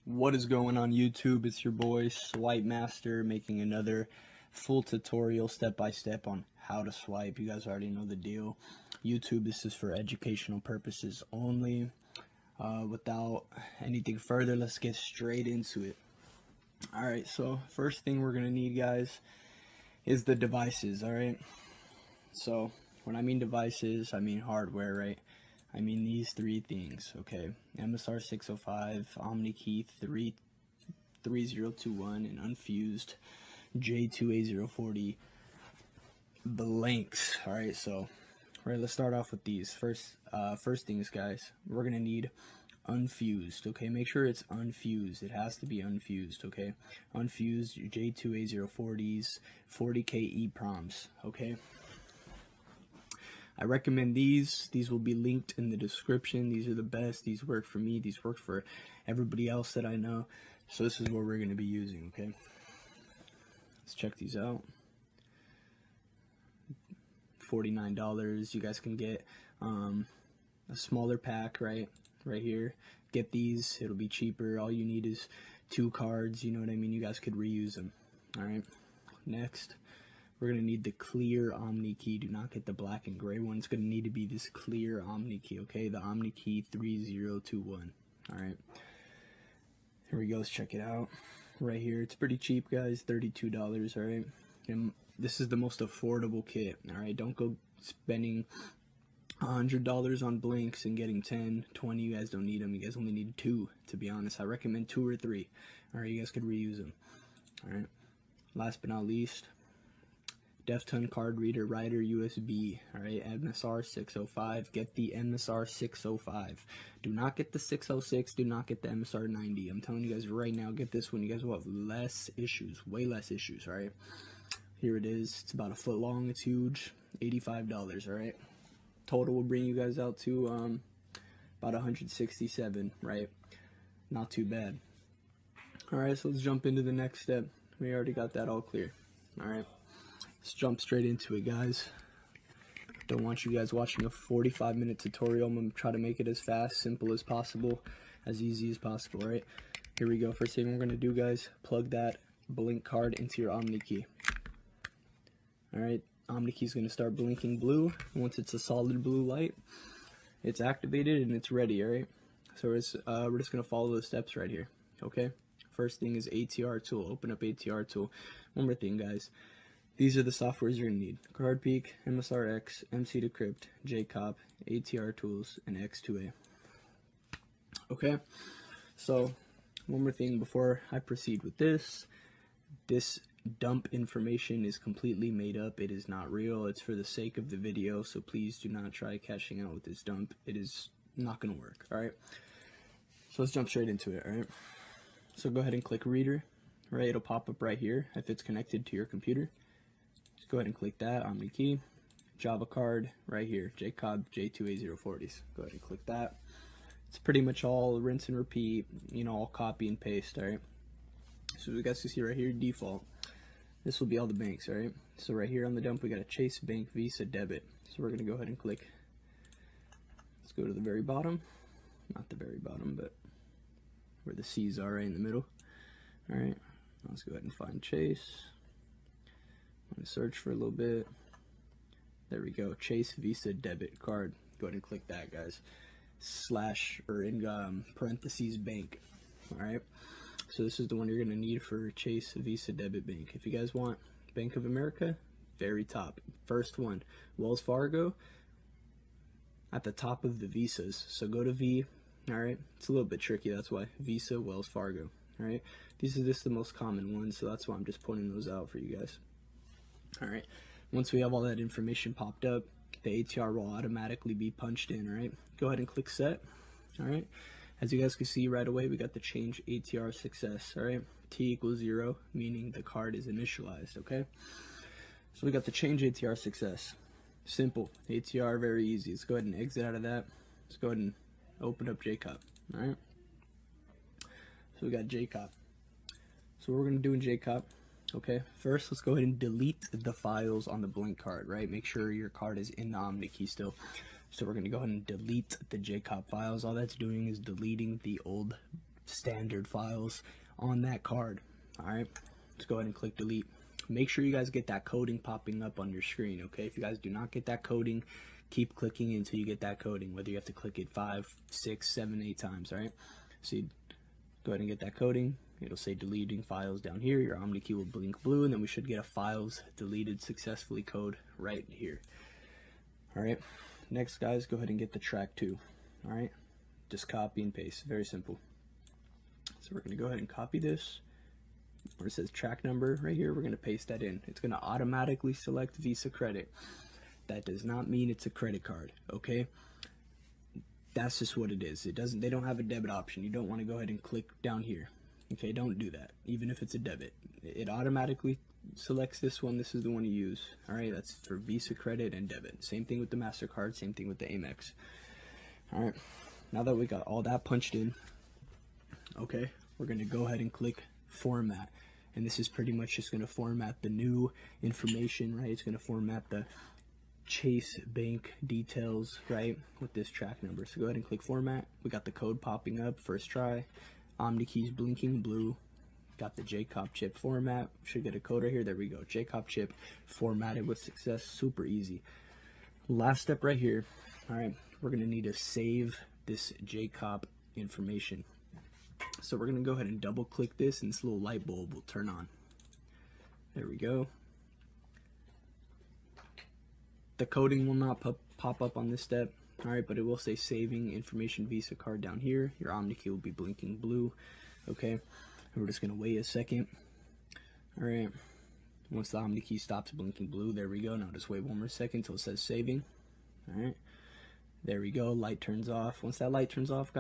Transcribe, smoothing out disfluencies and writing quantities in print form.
What is going on YouTube? It's your boy Swipe Master making another full tutorial step by step on how to swipe. You guys already know the deal. YouTube, this is for educational purposes only. Without anything further, let's get straight into it. Alright, so first thing we're gonna need, guys, is the devices. Alright, so when I mean devices, I mean hardware, right? I mean these three things, okay? MSR 605, OmniKey 3021, and unfused J2A040 blanks. Alright, so let's start off with these. First things, guys, we're gonna need unfused, okay? Make sure it's unfused. It has to be unfused, okay? Unfused J2A040s, 40K EPROMs, okay? I recommend these. These will be linked in the description. These are the best. These work for me. These work for everybody else that I know. So this is what we're going to be using, okay? Let's check these out. $49. You guys can get a smaller pack, right here. Get these. It'll be cheaper. All you need is 2 cards. You know what I mean? You guys could reuse them. All right. Next, we're going to need the clear OmniKey. Do not get the black and gray one. It's going to need to be this clear OmniKey, okay? The OmniKey 3021. Alright. Here we go. Let's check it out. Right here. It's pretty cheap, guys. $32, alright? And this is the most affordable kit, alright? Don't go spending $100 on blinks and getting 10, 20. You guys don't need them. You guys only need 2, to be honest. I recommend 2 or 3. Alright, you guys could reuse them. Alright. Last but not least, Defton card reader writer USB. Alright, MSR 605. Get the MSR 605. Do not get the 606. Do not get the MSR 90. I'm telling you guys right now, get this one. You guys will have less issues, way less issues. Alright, here it is. It's about a foot long. It's huge. $85. Alright, total will bring you guys out to about 167. Right, not too bad. Alright, so let's jump into the next step. We already got that all clear. Alright, let's jump straight into it, guys. Don't want you guys watching a 45-minute tutorial. I'm going to try to make it as fast, simple as possible, as easy as possible, right? Here we go. First thing we're going to do, guys, plug that blink card into your OmniKey. Alright, OmniKey is going to start blinking blue. Once it's a solid blue light, it's activated and it's ready, alright? So we're just going to follow the steps right here, okay? First thing is ATR tool. Open up ATR tool. One more thing, guys. These are the softwares you're going to need. CardPeek, MSRX, MC Decrypt, JCOP, ATR tools, and X2A. Okay, so one more thing before I proceed with this. This dump information is completely made up. It is not real. It's for the sake of the video, so please do not try cashing out with this dump. It is not going to work, alright? So let's jump straight into it, alright? So go ahead and click reader, right? It'll pop up right here if it's connected to your computer. Just go ahead and click that, OmniKey, Java card right here, JCOB J2A040s. Go ahead and click that. It's pretty much all rinse and repeat, you know, all copy and paste, alright? So you guys can see right here, default. This will be all the banks, alright? So right here on the dump, we got a Chase Bank Visa debit. So we're going to go ahead and click. Let's go to the very bottom. Not the very bottom, but where the C's are, right in the middle. Alright, let's go ahead and find Chase. I'm going to search for a little bit. There we go, Chase Visa debit card. Go ahead and click that, guys. Slash, or in parentheses, bank. Alright, so this is the one you're going to need for Chase Visa debit bank. If you guys want Bank of America, very top. First one, Wells Fargo, at the top of the visas. So go to V. Alright, it's a little bit tricky, that's why. Visa, Wells Fargo. Alright, these are just the most common ones, so that's why I'm just pointing those out for you guys. Alright, once we have all that information popped up, the ATR will automatically be punched in, alright? Go ahead and click set, alright? As you guys can see right away, we got the change ATR success, alright? T equals 0, meaning the card is initialized, okay? So we got the change ATR success. Simple, ATR, very easy. Let's go ahead and exit out of that. Let's go ahead and open up JCOP, alright? So we got JCOP. So what we're going to do in JCOP, okay, first let's go ahead and delete the files on the blink card, right? Make sure your card is in the OmniKey still. So we're going to go ahead and delete the JCOP files. All that's doing is deleting the old standard files on that card. All right, let's go ahead and click delete. Make sure you guys get that coding popping up on your screen, okay? If you guys do not get that coding, keep clicking until you get that coding, whether you have to click it 5, 6, 7, 8 times, all right? So you go ahead and get that coding. It'll say deleting files down here. Your Omni key will blink blue, and then we should get a files deleted successfully code right here. All right, next, guys, go ahead and get the track2. All right, just copy and paste, very simple. So we're gonna go ahead and copy this. Where it says track number right here, we're going to paste that in. It's going to automatically select Visa credit. That does not mean it's a credit card, okay? That's just what it is. They don't have a debit option. You don't want to go ahead and click down here. Okay, don't do that, even if it's a debit. It automatically selects this one. This is the one you use. All right, that's for Visa credit and debit. Same thing with the MasterCard, same thing with the Amex. All right, now that we got all that punched in, okay, we're going to go ahead and click format, and this is pretty much just going to format the new information, right? It's going to format the Chase bank details, right, with this track number. So go ahead and click format. We got the code popping up, first try. Omni keys blinking blue. Got the JCOP chip format. Should get a code right here. There we go. JCOP chip formatted with success. Super easy. Last step right here. All right, we're going to need to save this JCOP information. So we're going to go ahead and double click this, and this little light bulb will turn on. There we go. The coding will not pop up on this step, all right, but it will say saving information Visa card down here. Your Omni key will be blinking blue, okay? And we're just going to wait a second. All right, once the Omni key stops blinking blue, there we go. Now just wait one more second until it says saving. All right, there we go. Light turns off. Once that light turns off,